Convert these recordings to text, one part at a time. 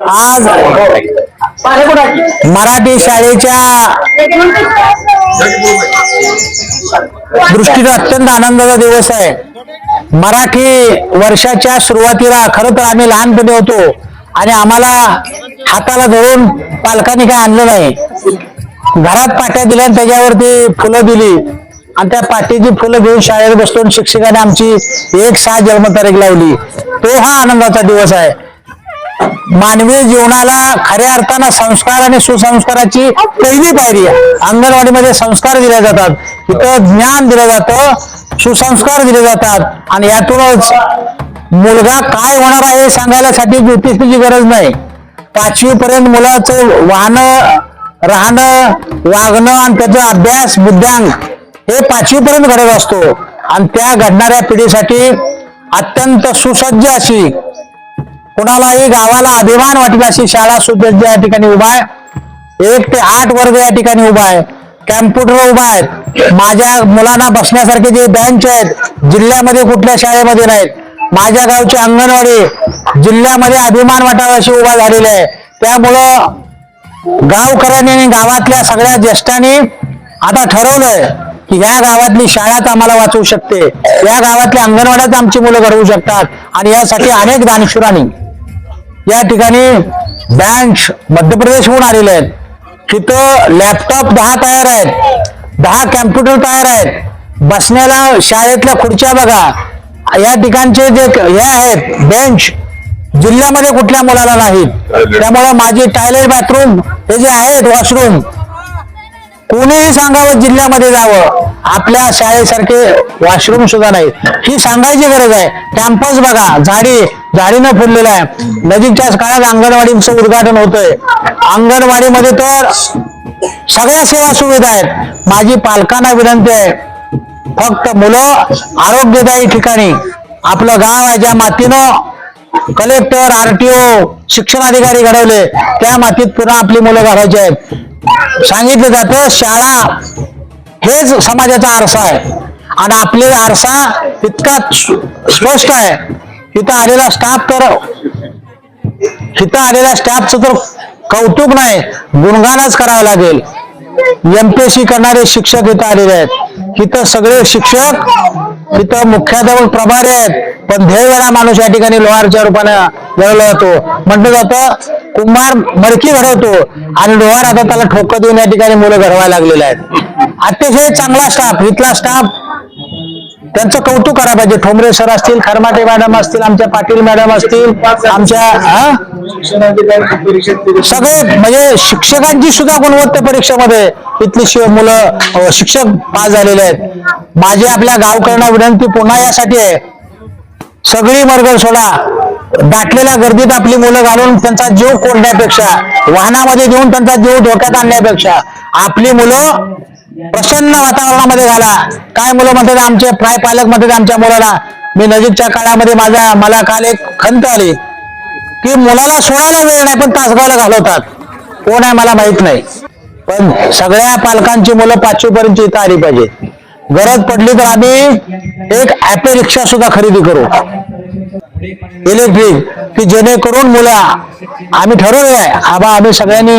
आज मराठी शाळेच्या दृष्टीने अत्यंत आनंदाचा दिवस आहे। मराठी वर्षाच्या सुरुवातीला खरं तर आम्ही लहानपणी होतो आणि आम्हाला हाताला धरून पालकांनी काय आणलं नाही। घरात पाट्या दिल्या आणि त्याच्यावरती फुलं दिली आणि त्या पाटीची फुलं घेऊन शाळेत बसतो। शिक्षकाने आमची 1-6 जन्मतारीख लावली। तो हा आनंदाचा दिवस आहे। मानवी जीवनाला खऱ्या अर्थानं संस्कार आणि सुसंस्काराची पहिली पायरी आहे। अंगणवाडीमध्ये संस्कार दिले जातात, तिथं ज्ञान दिलं जातं, सुसंस्कार दिले जातात आणि यातूनच मुलगा काय होणार आहे हे सांगायसाठी ज्योतिषीची गरज नाही। 5वी पर्यंत मुलाचं वाहनं, राहणं, वागणं आणि त्याचा अभ्यास, बुद्ध्यांक हे 5वी पर्यंत घडत असतो आणि त्या घडणाऱ्या पिढीसाठी अत्यंत सुसज्ज अशी, कुणालाही गावाला अभिमान वाटेल अशी शाळा सुसज्ज या ठिकाणी उभा आहे। 1 ते 8 वर्ग या ठिकाणी उभा आहे। कॅम्प्युटर उभा आहेत। माझ्या मुलांना बसण्यासारखे जे बेंच आहेत जिल्ह्यामध्ये कुठल्या शाळेमध्ये नाहीत। माझ्या गावची अंगणवाडी जिल्ह्यामध्ये अभिमान वाटावा अशी उभा झालेली आहे। त्यामुळं गावकऱ्यांनी आणि गावातल्या सगळ्या ज्येष्ठांनी आता ठरवलंय की या गावातली शाळाच आम्हाला वाचवू शकते, या गावातल्या अंगणवाड्यात आमची मुलं घडवू शकतात आणि यासाठी अनेक दानशूरांनी या ठिकाणी बँच मध्य प्रदेशहून आलेले आहेत। तिथं लॅपटॉप 10 तयार आहेत, 10 कॅम्प्युटर तयार आहेत, बसण्याला शाळेतल्या खुर्च्या बघा, या ठिकाणचे जे हे आहेत बेंच जिल्ह्यामध्ये कुठल्या मुलाला नाहीत। त्यामुळे माझी टॉयलेट बाथरूम हे जे आहेत वॉशरूम कोणीही सांगावं जिल्ह्यामध्ये जावं, आपल्या शाळेसारखे वॉशरूम सुद्धा नाही, ही सांगायची गरज आहे। कॅम्पस बघा, झाडीनं फुललेला आहे। नजीकच्याच काळात अंगणवाडीचं उद्घाटन होतंय। अंगणवाडीमध्ये तर सगळ्या सेवा सुविधा आहेत। माझी पालकांना विनंती आहे, फक्त मुलं आरोग्यदायी ठिकाणी, आपलं गाव आहे ज्या मातीनं कलेक्टर, RTO, शिक्षण अधिकारी घडवले त्या मातीत पुन्हा आपली मुलं घालायची आहेत। सांगितलं जातं शाळा हेच समाजाचा आरसा आहे आणि आपले आरसा इतका स्पष्ट आहे। इथं आलेला स्टाफचं तर कौतुक नाही, गुणगानच करावं लागेल। MPSC करणारे शिक्षक इथं आलेले आहेत। इथं सगळे शिक्षक इथं मुख्याध्यापक प्रभारी आहेत, पण ध्येयवेळा माणूस या ठिकाणी लोहारच्या रूपाने घडवला जातो। म्हटलं जातं कुंभार मडकी घडवतो आणि लोहार आता त्याला ठोकं देऊन या ठिकाणी मुलं घडवायला लागलेले आहेत। अतिशय चांगला स्टाफ, इथला स्टाफ त्यांचं कौतुक करायला पाहिजे। ठोंबरे सर असतील, खरमाटे मॅडम असतील, आमच्या पाटील मॅडम असतील, आमच्या सगळे म्हणजे शिक्षकांची सुद्धा गुणवत्ता परीक्षेमध्ये इथली मुलं शिक्षक पास झालेले आहेत। माझी आपल्या गावकऱ्यांना विनंती पुन्हा यासाठी आहे, सगळी वर्ग सोडा, दाटलेल्या गर्दीत आपली मुलं घालून त्यांचा जीव कोंडण्यापेक्षा, वाहनामध्ये घेऊन त्यांचा जीव धोक्यात आणण्यापेक्षा आपली मुलं प्रसन्न वातावरणामध्ये घाला। काय मुलं म्हणतात, आमचे पालक म्हणतात आमच्या मुलाला, मी नजीकच्या काळामध्ये मला काल एक खंत आली की मुलाला सोडायला वेळ नाही पण तासगावला घालवतात, कोण आहे मला माहित नाही, पण सगळ्या पालकांची मुलं 5वी पर्यंत इथं आली पाहिजे। गरज पडली तर आम्ही एक ॲपे रिक्षा सुद्धा खरेदी करू इलेक्ट्रिक, की जेणेकरून मुलं, आम्ही ठरवलं आहे आम्ही सगळ्यांनी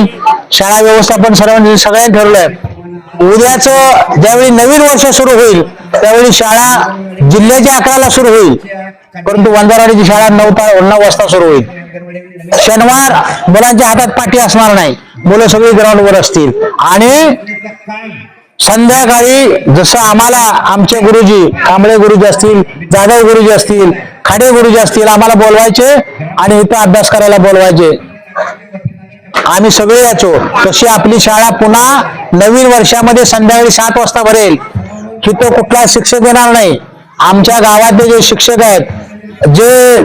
शाळा व्यवस्थापन सगळ्यांनी ठरवलंय उद्याचं ज्यावेळी नवीन वर्ष सुरू होईल त्यावेळी शाळा जिल्ह्याच्या 11ला सुरू होईल, परंतु वंजारवाडीची शाळा 9 वाजता सुरू होईल। शनिवार मुलांच्या हातात पाठी असणार नाही, मुलं सगळी ग्राउंडवर असतील आणि संध्याकाळी जसं आम्हाला आमचे गुरुजी, कांबळे गुरुजी असतील, जाधव गुरुजी असतील, खाडे गुरुजी असतील, आम्हाला बोलवायचे आणि इथं अभ्यास करायला बोलवायचे, आम्ही सगळे यायचो। तशी आपली शाळा पुन्हा नवीन वर्षामध्ये संध्याकाळी 7 वाजता भरेल। तिथं कुठला शिक्षक येणार नाही। आमच्या गावातले जे शिक्षक आहेत, जे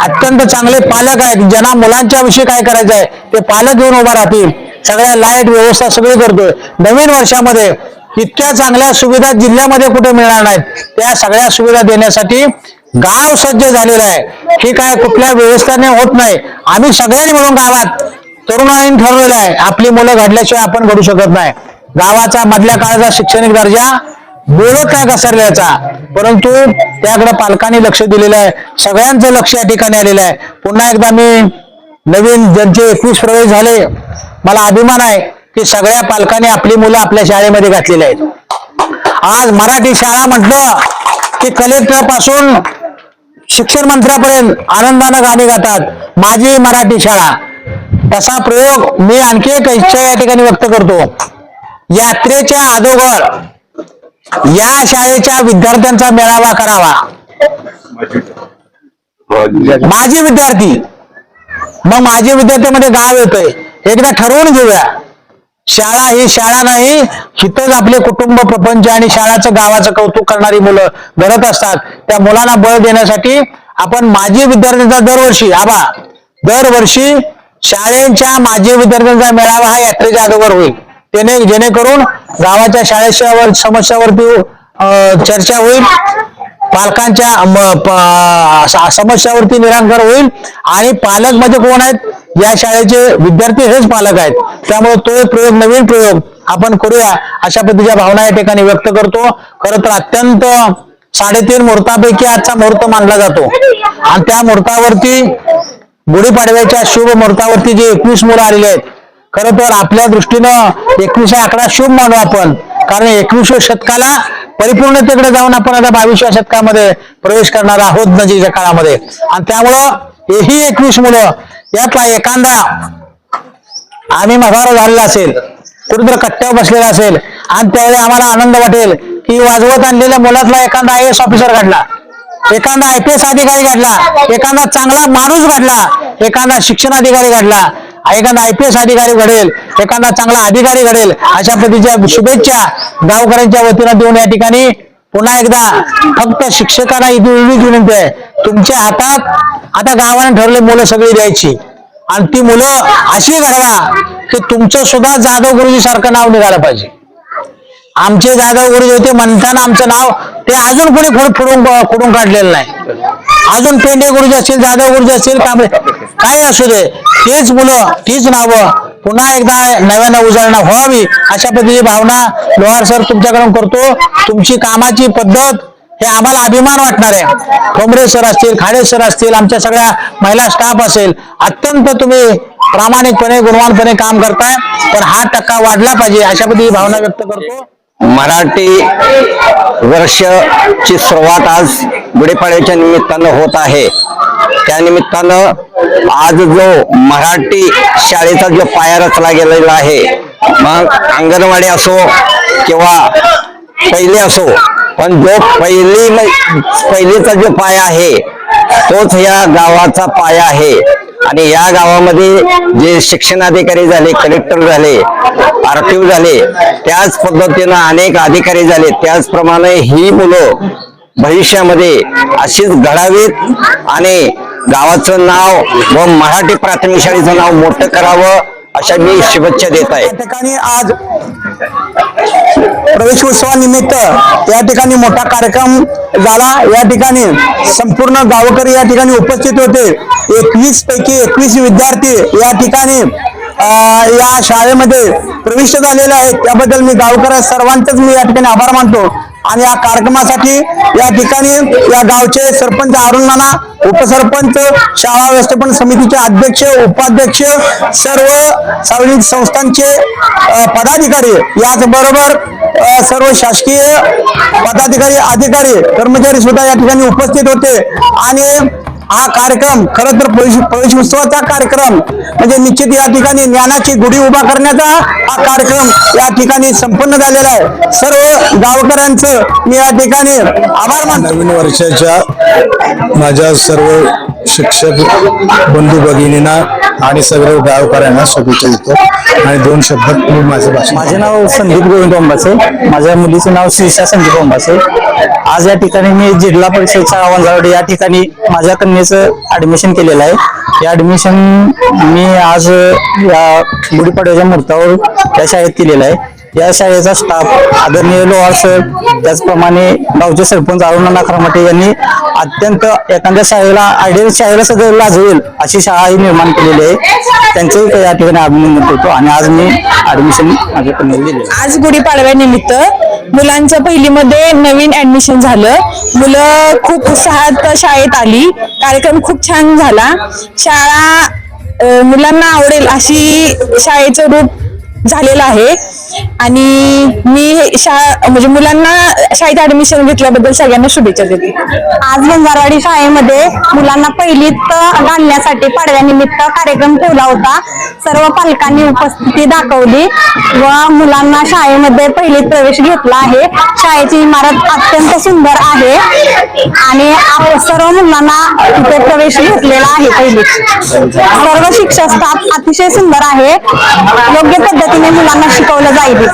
अत्यंत चांगले पालक आहेत, ज्यांना मुलांच्या विषयी काय करायचं आहे ते पालक घेऊन उभा राहतील। सगळ्या लाईट व्यवस्था सगळी करतोय। नवीन वर्षामध्ये इतक्या चांगल्या सुविधा जिल्ह्यामध्ये कुठे मिळणार नाहीत, त्या सगळ्या सुविधा देण्यासाठी गाव सज्ज झालेलं आहे। हे काय कुठल्या व्यवस्थेने होत नाही, आम्ही सगळ्यांनी मिळून गावात तरुणांनी ठरवलेलं आहे आपली मुलं घडल्याशिवाय आपण घडू शकत नाही। गावाचा मधल्या काळाचा शैक्षणिक दर्जा बोलत काय घसरल्याचा, परंतु त्याकडे पालकांनी लक्ष दिलेलं आहे, सगळ्यांचं लक्ष या ठिकाणी आलेलं आहे। पुन्हा एकदा मी नवीन ज्यांचे 21 प्रवेश झाले, मला अभिमान आहे की सगळ्या पालकांनी आपली मुलं आपल्या शाळेमध्ये घातलेली आहेत. आज मराठी शाळा म्हटलं की कलेक्टर पासून शिक्षण मंत्र्यापर्यंत आनंदानं गाणी गातात, माझी मराठी शाळा. तसा प्रयोग मी आणखी एक इच्छा या ठिकाणी व्यक्त करतो. यात्रेच्या अगोदर या शाळेच्या विद्यार्थ्यांचा मेळावा करावा. माझे विद्यार्थी, मग माझे विद्यार्थ्यामध्ये गाव येतोय, एकदा ठरवून घेऊया. शाळा ही शाळा नाही, इथंच आपले कुटुंब प्रपंच आणि शाळाचं गावाचं कौतुक करणारी मुलं घडत असतात. त्या मुलांना बळ देण्यासाठी आपण माजी विद्यार्थ्यांचा दरवर्षी शाळेच्या माजी विद्यार्थ्यांचा मेळावा हा यात्रेच्या अगोदर होईल. जेणेकरून गावाच्या शाळेच्या समस्यावरती चर्चा होईल, पालकांच्या समस्यावरती निराकरण होईल. आणि पालक म्हणजे कोण आहेत? या शाळेचे विद्यार्थी हेच पालक आहेत. त्यामुळे तो एक प्रयोग, नवीन प्रयोग आपण करूया अशा पद्धतीच्या भावना या ठिकाणी व्यक्त करतो. खरं तर अत्यंत 3.5 मुहूर्तापैकी आजचा मुहूर्त मानला जातो आणि त्या मुहूर्तावरती गुढीपाडव्याच्या शुभ मुहूर्तावरती जे 21 मुलं आलेले आहेत, खरं तर आपल्या दृष्टीनं 21 हा आकडा शुभ मानू आपण. कारण 21व्या शतकाला परिपूर्णतेकडे जाऊन आपण आता 22व्या शतकामध्ये प्रवेश करणार आहोत नजीकच्या काळामध्ये. आणि त्यामुळं हेही 21 मुलं, यातला एखादा आम्ही मधार झालेला असेल, कुठेतरी कट्ट्यावर बसलेला असेल आणि त्यावेळी आम्हाला आनंद वाटेल की वाजवत आणलेल्या मुलातला एखादा IAS ऑफिसर घडला, एखादा IPS अधिकारी घडला, एखादा चांगला माणूस घडला, एखादा शिक्षण अधिकारी घडला, एखादा IPS अधिकारी घडेल, एखादा चांगला अधिकारी घडेल, अशा पद्धतीच्या शुभेच्छा गावकऱ्यांच्या वतीनं देऊन या ठिकाणी पुन्हा एकदा फक्त शिक्षकांना एवढीच विनंती आहे, तुमच्या हातात आता गावाने ठरवले मुलं सगळी द्यायची आणि ती मुलं अशी घडवा की तुमचं सुद्धा जाधव गुरुजी सारखं नाव निघालं पाहिजे. आमचे जाधव गुरुजी होते म्हणताना आमचं नाव ते अजून कोणी खोडून काढलेलं नाही. अजून पेंडे गुरुजी असतील, जाधव गुरुजी असतील, काही असू दे, तेच मुलं, तीच नावं पुन्हा एकदा नव्यानं उजळणं व्हावी अशा पद्धतीची भावना लोहार सर तुमच्याकडून करतो. तुमची कामाची पद्धत हे आम्हाला अभिमान वाटणार आहे. ठोंबरे सर असतील, खाडे सर असतील, आमच्या सगळ्या महिला स्टाफ असेल, अत्यंत तुम्ही प्रामाणिकपणे गुणवानपणे काम करताय, पण हा टक्का वाढला पाहिजे अशा पद्धतीची भावना व्यक्त करतो. मराठी वर्षाची सुरुवात आज गुढीपाडव्याच्या निमित्तानं होत आहे. त्या निमित्तानं आज जो मराठी शाळेचा जो पाया रचला गेलेला आहे, मग अंगणवाडी असो किंवा पहिली असो, पण जो पहिलीचा जो पाया आहे तोच या गावाचा पाया आहे. आणि या गावामध्ये जे शिक्षणाधिकारी झाले, कलेक्टर झाले, RTO झाले, त्याच पद्धतीनं अनेक अधिकारी झाले. त्याचप्रमाणे ही मुलं भविष्यामध्ये अशीच घडावीत आणि गावाचं नाव व मराठी प्राथमिक शाळेचं नाव मोठं करावं अशा मी शुभेच्छा देत आहे. या ठिकाणी आज प्रवेशोत्सवानिमित्त या ठिकाणी मोठा कार्यक्रम झाला. या ठिकाणी संपूर्ण गावकरी या ठिकाणी उपस्थित होते. 21 पैकी 21 विद्यार्थी या ठिकाणी या शाळेमध्ये प्रविष्ट झालेले आहेत. त्याबद्दल मी गावकऱ्या सर्वांचेच मी या ठिकाणी आभार मानतो. आणि या कार्यक्रमासाठी या ठिकाणी या गावचे सरपंच अरुण नाना, उपसरपंच, शाळा व्यवस्थापन समितीचे अध्यक्ष, उपाध्यक्ष, सर्व सार्वजनिक संस्थांचे पदाधिकारी, याचबरोबर सर्व शासकीय पदाधिकारी, अधिकारी, कर्मचारी सुद्धा या ठिकाणी उपस्थित होते. आणि हा कार्यक्रम खरं तर प्रवेश उत्सवाचा कार्यक्रम म्हणजे निश्चित या ठिकाणी ज्ञानाची गुढी उभा करण्याचा हा कार्यक्रम या ठिकाणी संपन्न झालेला आहे. सर्व गावकऱ्यांचं मी या ठिकाणी आभार मानतो. नवीन वर्षाच्या माझ्या सर्व शिक्षक बंधू भगिनींना आणि सर्व गावकऱ्यांना शुभेच्छा देतो आणि 2 शब्दात मी माझं भाषण. माझे नाव संदीप गोविंद ओंबासे, माझ्या मुलीचे नाव श्रीषा संदीप ओंबासे. आज या ठिकाणी मी जिल्हा परिषद शाळा वंजावडी या ठिकाणी माझ्या कन्येचं ऍडमिशन केलेलं आहे. हे ऍडमिशन मी आज या गुढीपाडव्याच्या मुहूर्तावर या शाळेत केलेलं आहे. या शाळेचा स्टाफ आदरणीय लोहार सर, त्याचप्रमाणे गावचे सरपंच अरुण नाना खरमाटे यांनी अत्यंत एखाद्या शाळेला आयडियल शाळेला सगळं लाजवेल अशी शाळा ही निर्माण केलेली आहे. त्यांचंही या ठिकाणी अभिनंदन करतो. आणि आज मी ऍडमिशन माझ्या कन्येला दिले. आज गुढीपाडव्यानिमित्त मुलांच्या पहिलीमध्ये नवीन ऍडमिशन झालं. मुलं खूप उत्साहात शाळेत आली. कार्यक्रम खूप छान झाला. शाळा मुलांना आवडेल अशी शाळेचं रूप झालेलं आहे. आणि मी म्हणजे मुलांना शाळेत ऍडमिशन घेतल्याबद्दल सगळ्यांना शुभेच्छा देते. आज वंजारवाडी शाळेमध्ये मुलांना पहिलीत घालण्यासाठी पाडव्यानिमित्त कार्यक्रम ठेवला होता. सर्व पालकांनी उपस्थिती दाखवली व मुलांना शाळेमध्ये पहिलीत प्रवेश घेतला आहे. शाळेची इमारत अत्यंत सुंदर आहे आणि सर्व मुलांना तिथे प्रवेश घेतलेला आहे. पहिलीत सर्व शिक्षक स्टाफ अतिशय सुंदर आहे. योग्य पद्धतीने मुलांना शिकवलं जाईल.